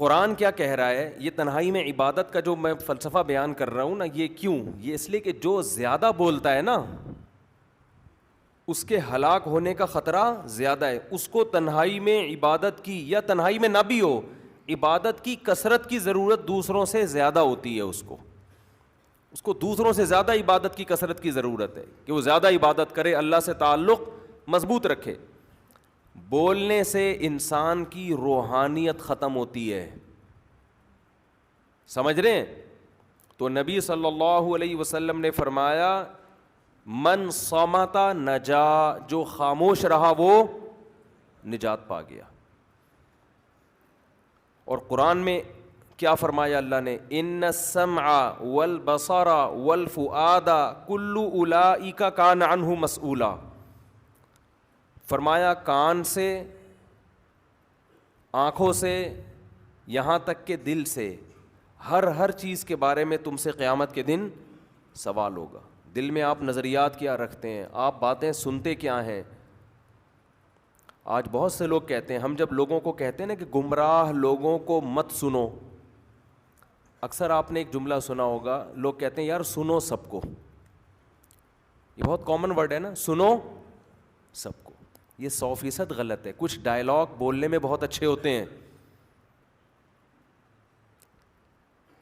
قرآن کیا کہہ رہا ہے؟ یہ تنہائی میں عبادت کا جو میں فلسفہ بیان کر رہا ہوں نا، یہ کیوں؟ یہ اس لیے کہ جو زیادہ بولتا ہے نا اس کے ہلاک ہونے کا خطرہ زیادہ ہے. اس کو تنہائی میں عبادت کی، یا تنہائی میں نہ بھی ہو، عبادت کی کثرت کی ضرورت دوسروں سے زیادہ ہوتی ہے. اس کو دوسروں سے زیادہ عبادت کی کثرت کی ضرورت ہے کہ وہ زیادہ عبادت کرے، اللہ سے تعلق مضبوط رکھے. بولنے سے انسان کی روحانیت ختم ہوتی ہے، سمجھ رہے ہیں؟ تو نبی صلی اللہ علیہ وسلم نے فرمایا من صمت نجا، جو خاموش رہا وہ نجات پا گیا. اور قرآن میں کیا فرمایا اللہ نے؟ ان السمع والبصر والفؤاد کل اولئک کان عنہ مسئولا. فرمایا کان سے، آنکھوں سے، یہاں تک کہ دل سے، ہر چیز کے بارے میں تم سے قیامت کے دن سوال ہوگا. دل میں آپ نظریات کیا رکھتے ہیں، آپ باتیں سنتے کیا ہیں. آج بہت سے لوگ کہتے ہیں، ہم جب لوگوں کو کہتے ہیں نا کہ گمراہ لوگوں کو مت سنو، اکثر آپ نے ایک جملہ سنا ہوگا، لوگ کہتے ہیں یار سنو سب کو. یہ بہت کامن ورڈ ہے نا، سنو سب کو. یہ 100% غلط ہے. کچھ ڈائلاگ بولنے میں بہت اچھے ہوتے ہیں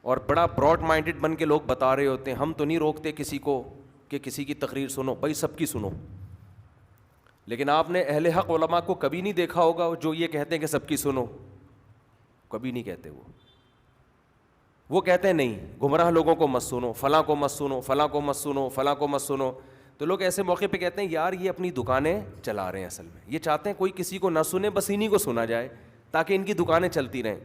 اور بڑا براڈ مائنڈڈ بن کے لوگ بتا رہے ہوتے ہیں، ہم تو نہیں روکتے کسی کو کہ کسی کی تقریر سنو، بھائی سب کی سنو. لیکن آپ نے اہل حق علماء کو کبھی نہیں دیکھا ہوگا جو یہ کہتے ہیں کہ سب کی سنو، کبھی نہیں کہتے. وہ کہتے ہیں نہیں، گمراہ لوگوں کو مت سنو، فلاں کو مت سنو، فلاں کو مت سنو، فلاں کو مت سنو. تو لوگ ایسے موقع پہ کہتے ہیں یار یہ اپنی دکانیں چلا رہے ہیں، اصل میں یہ چاہتے ہیں کوئی کسی کو نہ سنے، بس انہیں کو سنا جائے تاکہ ان کی دکانیں چلتی رہیں.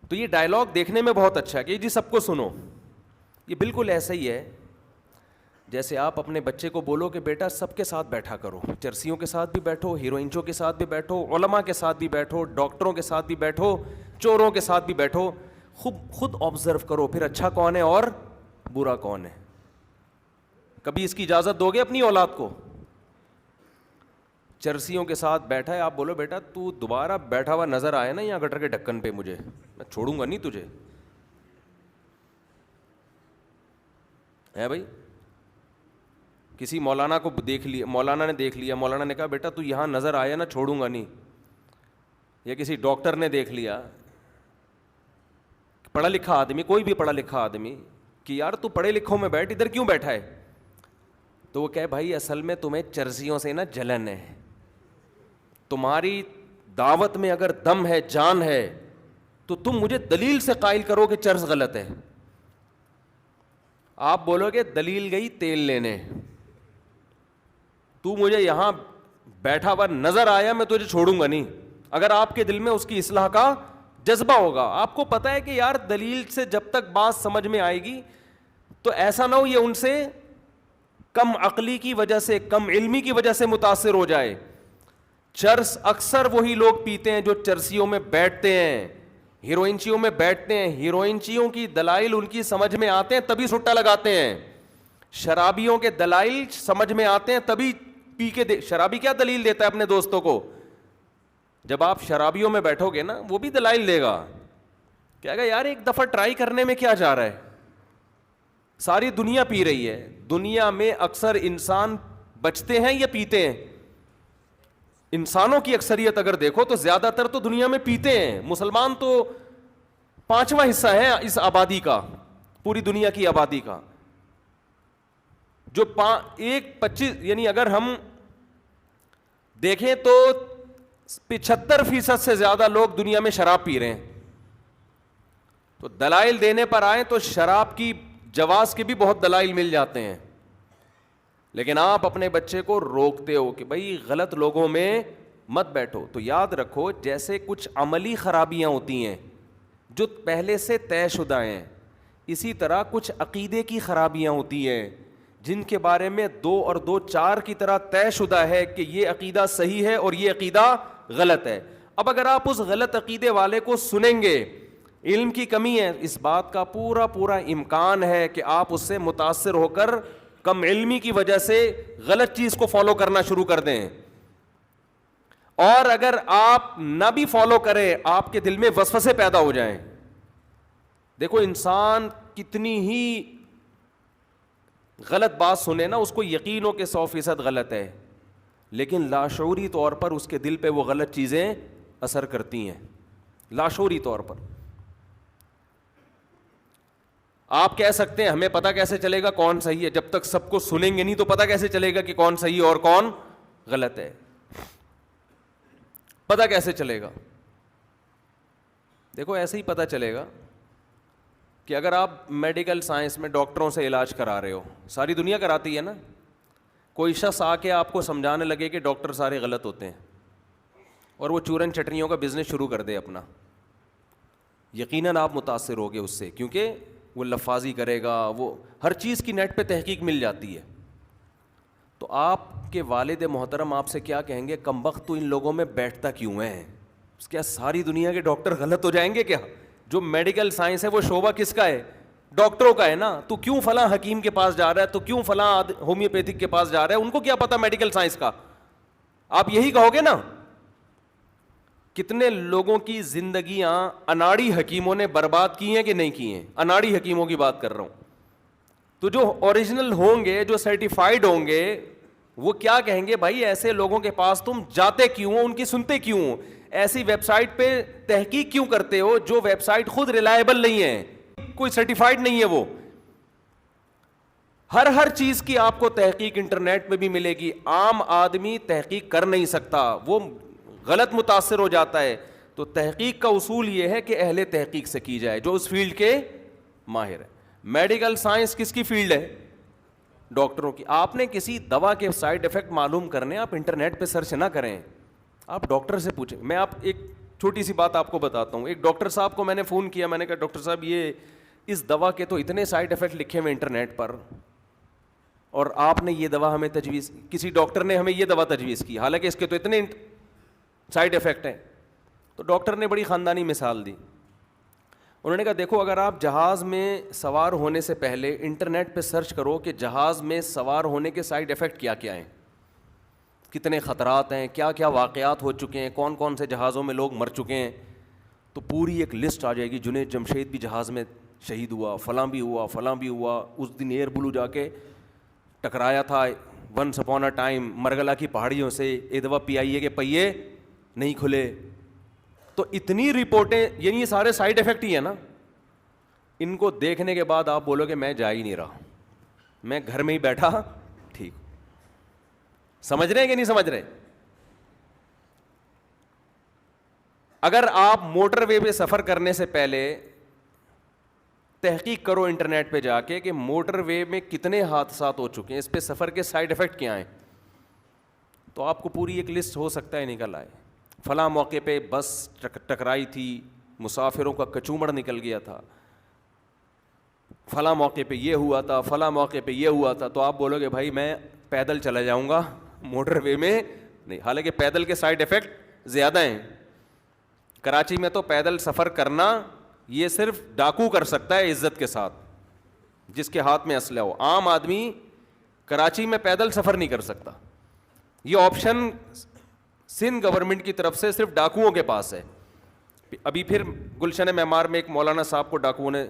تو یہ ڈائلاگ دیکھنے میں بہت اچھا ہے کہ جی سب کو سنو. یہ بالکل ایسا ہی ہے جیسے آپ اپنے بچے کو بولو کہ بیٹا سب کے ساتھ بیٹھا کرو، چرسیوں کے ساتھ بھی بیٹھو، ہیروئنچوں کے ساتھ بھی بیٹھو، علماء کے ساتھ بھی بیٹھو، ڈاکٹروں کے ساتھ بھی بیٹھو، چوروں کے ساتھ بھی بیٹھو. خود آبزرو کرو پھر اچھا کون ہے اور برا کون ہے. کبھی اس کی اجازت دو گے اپنی اولاد کو؟ چرسیوں کے ساتھ بیٹھا ہے، آپ بولو بیٹا تو دوبارہ بیٹھا ہوا نظر آئے نا یہاں گٹر کے ڈھکن پہ، مجھے میں چھوڑوں گا نہیں تجھے، ہے بھائی. کسی مولانا کو دیکھ لیا، مولانا نے دیکھ لیا، مولانا نے کہا بیٹا تو یہاں نظر آیا نا چھوڑوں گا نہیں. یا کسی ڈاکٹر نے دیکھ لیا، پڑھا لکھا آدمی، کوئی بھی پڑھا لکھا آدمی، کہ یار تو پڑھے لکھوں میں بیٹھ، ادھر کیوں بیٹھا ہے؟ تو وہ کہے بھائی اصل میں تمہیں چرسیوں سے نا جلن ہے، تمہاری دعوت میں اگر دم ہے، جان ہے، تو تم مجھے دلیل سے قائل کرو کہ چرس غلط ہے. آپ بولو گے دلیل گئی تیل لینے، تو مجھے یہاں بیٹھا ہوا نظر آیا میں تجھے چھوڑوں گا نہیں. اگر آپ کے دل میں اس کی اصلاح کا جذبہ ہوگا، آپ کو پتہ ہے کہ یار دلیل سے جب تک بات سمجھ میں آئے گی تو ایسا نہ ہو یہ ان سے کم عقلی کی وجہ سے، کم علمی کی وجہ سے متاثر ہو جائے. چرس اکثر وہی لوگ پیتے ہیں جو چرسیوں میں بیٹھتے ہیں، ہیروئنچیوں میں بیٹھتے ہیں. ہیروئنچیوں کی دلائل ان کی سمجھ میں آتے ہیں تبھی سٹا لگاتے ہیں. شرابیوں کے دلائل سمجھ میں آتے ہیں تبھی پی کے شرابی کیا دلیل دیتا ہے اپنے دوستوں کو؟ جب آپ شرابیوں میں بیٹھو گے نا وہ بھی دلائل دے گا، کہے گا یار ایک دفعہ ٹرائی کرنے میں کیا جا رہا ہے، ساری دنیا پی رہی ہے. دنیا میں اکثر انسان بچتے ہیں یا پیتے ہیں؟ انسانوں کی اکثریت اگر دیکھو تو زیادہ تر تو دنیا میں پیتے ہیں. مسلمان تو 5واں حصہ ہے اس آبادی کا، پوری دنیا کی آبادی کا. جو 25 یعنی اگر ہم دیکھیں تو 75% سے زیادہ لوگ دنیا میں شراب پی رہے ہیں. تو دلائل دینے پر آئیں تو شراب کی جواز کے بھی بہت دلائل مل جاتے ہیں. لیکن آپ اپنے بچے کو روکتے ہو کہ بھائی غلط لوگوں میں مت بیٹھو. تو یاد رکھو جیسے کچھ عملی خرابیاں ہوتی ہیں جو پہلے سے طے شدہ ہیں، اسی طرح کچھ عقیدے کی خرابیاں ہوتی ہیں جن کے بارے میں 2 اور 2 4 کی طرح طے شدہ ہے کہ یہ عقیدہ صحیح ہے اور یہ عقیدہ غلط ہے. اب اگر آپ اس غلط عقیدے والے کو سنیں گے، علم کی کمی ہے، اس بات کا پورا امکان ہے کہ آپ اس سے متاثر ہو کر کم علمی کی وجہ سے غلط چیز کو فالو کرنا شروع کر دیں. اور اگر آپ نہ بھی فالو کریں, آپ کے دل میں وسوسے پیدا ہو جائیں. دیکھو انسان کتنی ہی غلط بات سنے نا, اس کو یقین ہو کہ 100% غلط ہے, لیکن لاشعوری طور پر اس کے دل پہ وہ غلط چیزیں اثر کرتی ہیں, لاشعوری طور پر. آپ کہہ سکتے ہیں ہمیں پتہ کیسے چلے گا کون صحیح ہے, جب تک سب کو سنیں گے نہیں تو پتہ کیسے چلے گا کہ کون صحیح ہے اور کون غلط ہے, پتہ کیسے چلے گا؟ دیکھو ایسے ہی پتہ چلے گا کہ اگر آپ میڈیکل سائنس میں ڈاکٹروں سے علاج کرا رہے ہو, ساری دنیا کراتی ہے نا, کوئی شخص آ کے آپ کو سمجھانے لگے کہ ڈاکٹر سارے غلط ہوتے ہیں اور وہ چورن چٹنیوں کا بزنس شروع کر دے اپنا, یقیناً آپ متاثر ہوگے اس سے, کیونکہ وہ لفاظی کرے گا, وہ ہر چیز کی نیٹ پہ تحقیق مل جاتی ہے. تو آپ کے والد محترم آپ سے کیا کہیں گے, کمبخت تو ان لوگوں میں بیٹھتا کیوں ہے, کیا ساری دنیا کے ڈاکٹر غلط ہو جائیں گے کیا؟ جو میڈیکل سائنس ہے وہ شعبہ کس کا ہے؟ ڈاکٹروں کا ہے نا. تو کیوں فلاں حکیم کے پاس جا رہا ہے, تو کیوں فلاں ہومیوپیتھک کے پاس جا رہا ہے, ان کو کیا پتا میڈیکل سائنس کا؟ آپ یہی کہو گے نا. کتنے لوگوں کی زندگیاں اناڑی حکیموں نے برباد کی ہیں کہ نہیں کی ہیں؟ اناڑی حکیموں کی بات کر رہا ہوں. تو جو اوریجنل ہوں گے, جو سرٹیفائڈ ہوں گے, وہ کیا کہیں گے, بھائی ایسے لوگوں کے پاس تم جاتے کیوں ہو, ان کی سنتے کیوں ہو, ایسی ویب سائٹ پہ تحقیق کیوں کرتے ہو جو ویب سائٹ خود ریلائبل نہیں ہے, کوئی سرٹیفائڈ نہیں ہے وہ. ہر چیز کی آپ کو تحقیق انٹرنیٹ پہ بھی ملے گی. عام آدمی تحقیق کر نہیں سکتا, وہ غلط متاثر ہو جاتا ہے. تو تحقیق کا اصول یہ ہے کہ اہل تحقیق سے کی جائے, جو اس فیلڈ کے ماہر ہے. میڈیکل سائنس کس کی فیلڈ ہے؟ ڈاکٹروں کی. آپ نے کسی دوا کے سائیڈ افیکٹ معلوم کرنے, آپ انٹرنیٹ پہ سرچ نہ کریں, آپ ڈاکٹر سے پوچھیں. میں آپ ایک چھوٹی سی بات آپ کو بتاتا ہوں. ایک ڈاکٹر صاحب کو میں نے فون کیا, میں نے کہا ڈاکٹر صاحب یہ اس دوا کے تو اتنے سائیڈ افیکٹ لکھے ہوئے انٹرنیٹ پر, اور آپ نے یہ دوا ہمیں تجویز, کسی ڈاکٹر نے ہمیں یہ دوا تجویز کی, حالانکہ اس کے تو اتنے سائیڈ افیکٹ ہیں. تو ڈاکٹر نے بڑی خاندانی مثال دی. انہوں نے کہا دیکھو اگر آپ جہاز میں سوار ہونے سے پہلے انٹرنیٹ پہ سرچ کرو کہ جہاز میں سوار ہونے کے سائیڈ افیکٹ کیا کیا ہیں, کتنے خطرات ہیں, کیا کیا واقعات ہو چکے ہیں, کون کون سے جہازوں میں لوگ مر چکے ہیں, تو پوری ایک لسٹ آ جائے گی. جنید جمشید بھی جہاز میں شہید ہوا, فلاں بھی ہوا, فلاں بھی ہوا, اس دن ایئر بلو جا کے ٹکرایا تھا once upon a time Margalla کی پہاڑیوں سے, یہ دوا پی آئی اے کے پہیے نہیں کھلے. تو اتنی رپورٹیں, یعنی یہ سارے سائیڈ افیکٹ ہی ہیں نا. ان کو دیکھنے کے بعد آپ بولو کہ میں جا ہی نہیں رہا, میں گھر میں ہی بیٹھا ٹھیک. سمجھ رہے ہیں کہ نہیں سمجھ رہے؟ اگر آپ موٹر وے پہ سفر کرنے سے پہلے تحقیق کرو انٹرنیٹ پہ جا کے کہ موٹر وے میں کتنے حادثات ہو چکے ہیں, اس پہ سفر کے سائیڈ افیکٹ کیا ہیں, تو آپ کو پوری ایک لسٹ ہو سکتا ہے نکل آئے. فلاں موقع پہ بس ٹکرائی تھی, مسافروں کا کچومڑ نکل گیا تھا, فلاں موقع پہ یہ ہوا تھا, فلاں موقع پہ یہ ہوا تھا. تو آپ بولو گے بھائی میں پیدل چلا جاؤں گا, موٹر وے میں نہیں. حالانکہ پیدل کے سائیڈ افیکٹ زیادہ ہیں. کراچی میں تو پیدل سفر کرنا یہ صرف ڈاکو کر سکتا ہے عزت کے ساتھ, جس کے ہاتھ میں اسلحہ ہو. عام آدمی کراچی میں پیدل سفر نہیں کر سکتا. یہ آپشن سندھ گورنمنٹ کی طرف سے صرف ڈاکوؤں کے پاس ہے. ابھی پھر گلشن معمار میں ایک مولانا صاحب کو ڈاکوؤں نے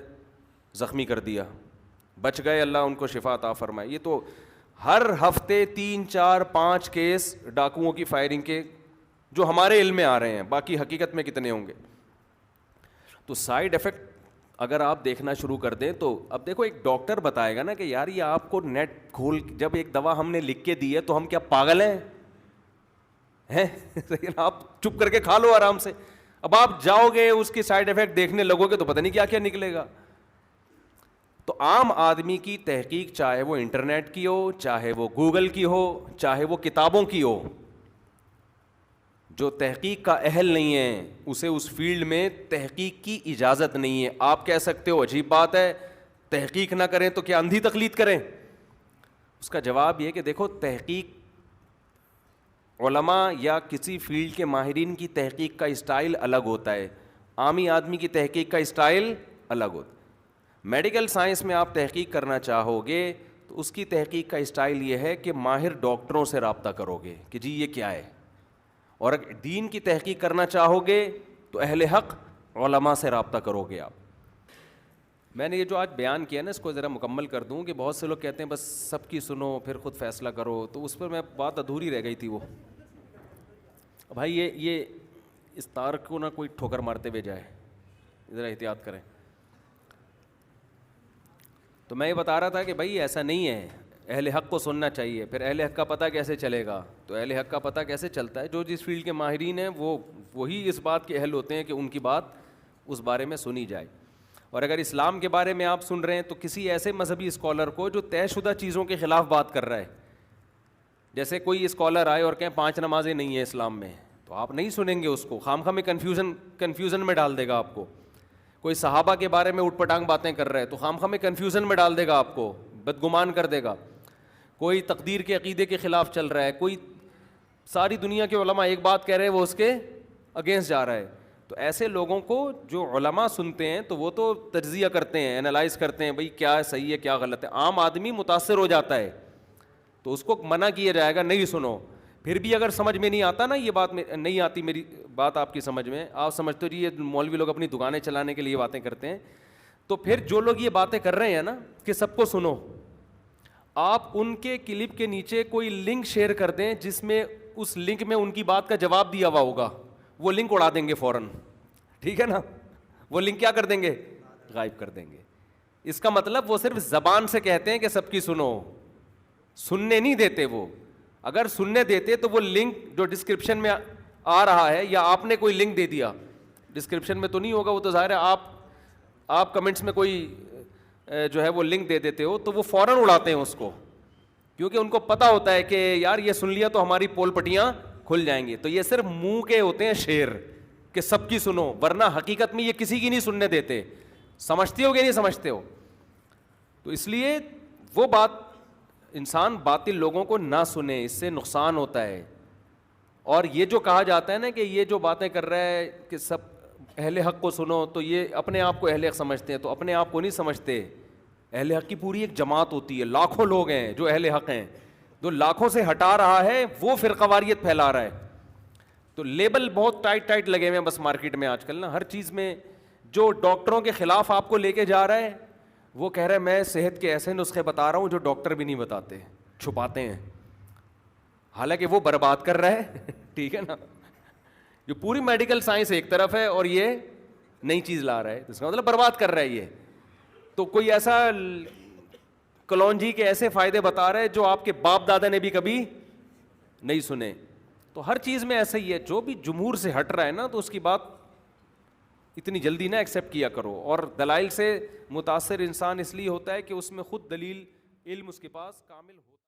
زخمی کر دیا, بچ گئے, اللہ ان کو شفا عطا فرمائے. یہ تو ہر ہفتے 3, 4, 5 کیس ڈاکوؤں کی فائرنگ کے جو ہمارے علم میں آ رہے ہیں, باقی حقیقت میں کتنے ہوں گے. تو سائیڈ افیکٹ اگر آپ دیکھنا شروع کر دیں تو اب دیکھو ایک ڈاکٹر بتائے گا نا کہ یار یہ آپ کو نیٹ کھول, جب ایک دوا ہم نے لکھ کے دی ہے تو ہم کیا پاگل ہیں؟ آپ چپ کر کے کھا لو آرام سے. اب آپ جاؤ گے اس کی سائیڈ افیکٹ دیکھنے لگو گے تو پتہ نہیں کیا کیا نکلے گا. تو عام آدمی کی تحقیق, چاہے وہ انٹرنیٹ کی ہو, چاہے وہ گوگل کی ہو, چاہے وہ کتابوں کی ہو, جو تحقیق کا اہل نہیں ہے اسے اس فیلڈ میں تحقیق کی اجازت نہیں ہے. آپ کہہ سکتے ہو عجیب بات ہے, تحقیق نہ کریں تو کیا اندھی تقلید کریں؟ اس کا جواب یہ کہ دیکھو تحقیق, علماء یا کسی فیلڈ کے ماہرین کی تحقیق کا اسٹائل الگ ہوتا ہے, عامی آدمی کی تحقیق کا اسٹائل الگ ہوتا ہے. میڈیکل سائنس میں آپ تحقیق کرنا چاہو گے تو اس کی تحقیق کا اسٹائل یہ ہے کہ ماہر ڈاکٹروں سے رابطہ کرو گے کہ جی یہ کیا ہے, اور اگر دین کی تحقیق کرنا چاہو گے تو اہل حق علماء سے رابطہ کرو گے آپ. میں نے یہ جو آج بیان کیا نا اس کو ذرا مکمل کر دوں کہ بہت سے لوگ کہتے ہیں بس سب کی سنو پھر خود فیصلہ کرو, تو اس پر میں بات ادھوری رہ گئی تھی. وہ بھائی یہ اس تار کو نہ کوئی ٹھوکر مارتے ہوئے جائے, ذرا احتیاط کریں. تو میں یہ بتا رہا تھا کہ بھائی ایسا نہیں ہے, اہل حق کو سننا چاہیے. پھر اہل حق کا پتہ کیسے چلے گا؟ تو اہل حق کا پتہ کیسے چلتا ہے؟ جو جس فیلڈ کے ماہرین ہیں وہی اس بات کے اہل ہوتے ہیں کہ ان کی بات اس بارے میں سنی جائے. اور اگر اسلام کے بارے میں آپ سن رہے ہیں تو کسی ایسے مذہبی اسکالر کو جو طے شدہ چیزوں کے خلاف بات کر رہا ہے, جیسے کوئی اسکالر آئے اور کہیں 5 نمازیں نہیں ہیں اسلام میں, تو آپ نہیں سنیں گے اس کو, خام میں کنفیوژن میں ڈال دے گا آپ کو. کوئی صحابہ کے بارے میں اٹھ پٹانگ باتیں کر رہا ہے تو خام میں کنفیوژن میں ڈال دے گا آپ کو, بدگمان کر دے گا. کوئی تقدیر کے عقیدے کے خلاف چل رہا ہے, کوئی ساری دنیا کے علماء ایک بات کہہ رہے ہیں وہ اس کے اگینسٹ جا رہا ہے. تو ایسے لوگوں کو جو علماء سنتے ہیں تو وہ تو تجزیہ کرتے ہیں, انالائز کرتے ہیں, بھئی کیا صحیح ہے کیا غلط ہے. عام آدمی متاثر ہو جاتا ہے تو اس کو منع کیا جائے گا نہیں سنو. پھر بھی اگر سمجھ میں نہیں آتا نا, یہ بات نہیں آتی میری بات آپ کی سمجھ میں, آپ سمجھتے ہو جی یہ مولوی لوگ اپنی دکانیں چلانے کے لیے باتیں کرتے ہیں, تو پھر جو لوگ یہ باتیں کر رہے ہیں نا کہ سب کو سنو, آپ ان کے کلپ کے نیچے کوئی لنک شیئر کر دیں جس میں اس لنک میں ان کی بات کا جواب دیا ہوا ہوگا, وہ لنک اڑا دیں گے فوراً. ٹھیک ہے نا, وہ لنک کیا کر دیں گے؟ غائب کر دیں گے. اس کا مطلب وہ صرف زبان سے کہتے ہیں کہ سب کی سنو, سننے نہیں دیتے. وہ اگر سننے دیتے تو وہ لنک جو ڈسکرپشن میں آ رہا ہے, یا آپ نے کوئی لنک دے دیا, ڈسکرپشن میں تو نہیں ہوگا, وہ تو ظاہر ہے آپ کمنٹس میں کوئی جو ہے وہ لنک دے دیتے ہو, تو وہ فوراً اڑاتے ہیں اس کو, کیونکہ ان کو پتہ ہوتا ہے کہ یار یہ سن لیا تو ہماری پول پٹیاں کھل جائیں گی. تو یہ صرف منہ کے ہوتے ہیں شعر کہ سب کی سنو, ورنہ حقیقت میں یہ کسی کی نہیں سننے دیتے. سمجھتے ہو کہ نہیں سمجھتے ہو؟ تو اس لیے وہ بات انسان باطل لوگوں کو نہ سنے, اس سے نقصان ہوتا ہے. اور یہ جو کہا جاتا ہے نا کہ یہ جو باتیں کر رہا ہے کہ سب اہل حق کو سنو, تو یہ اپنے آپ کو اہل حق سمجھتے ہیں. تو اپنے آپ کو نہیں سمجھتے, اہل حق کی پوری ایک جماعت ہوتی ہے, لاکھوں لوگ ہیں جو اہل حق ہیں. جو لاکھوں سے ہٹا رہا ہے وہ فرقواریت پھیلا رہا ہے. تو لیبل بہت ٹائٹ لگے ہوئے ہیں بس مارکیٹ میں آج کل نا, ہر چیز میں. جو ڈاکٹروں کے خلاف آپ کو لے کے جا رہا ہے وہ کہہ رہا ہے میں صحت کے ایسے نسخے بتا رہا ہوں جو ڈاکٹر بھی نہیں بتاتے, چھپاتے ہیں, حالانکہ وہ برباد کر رہا ہے. ٹھیک ہے نا, جو پوری میڈیکل سائنس ایک طرف ہے اور یہ نئی چیز لا رہا ہے, اس کا مطلب برباد کر رہا ہے یہ. تو کوئی ایسا کلونجی کے ایسے فائدے بتا رہا ہے جو آپ کے باپ دادا نے بھی کبھی نہیں سنے. تو ہر چیز میں ایسا ہی ہے, جو بھی جمہور سے ہٹ رہا ہے نا تو اس کی بات اتنی جلدی نہ ایکسیپٹ کیا کرو. اور دلائل سے متاثر انسان اس لیے ہوتا ہے کہ اس میں خود دلیل علم اس کے پاس کامل ہو.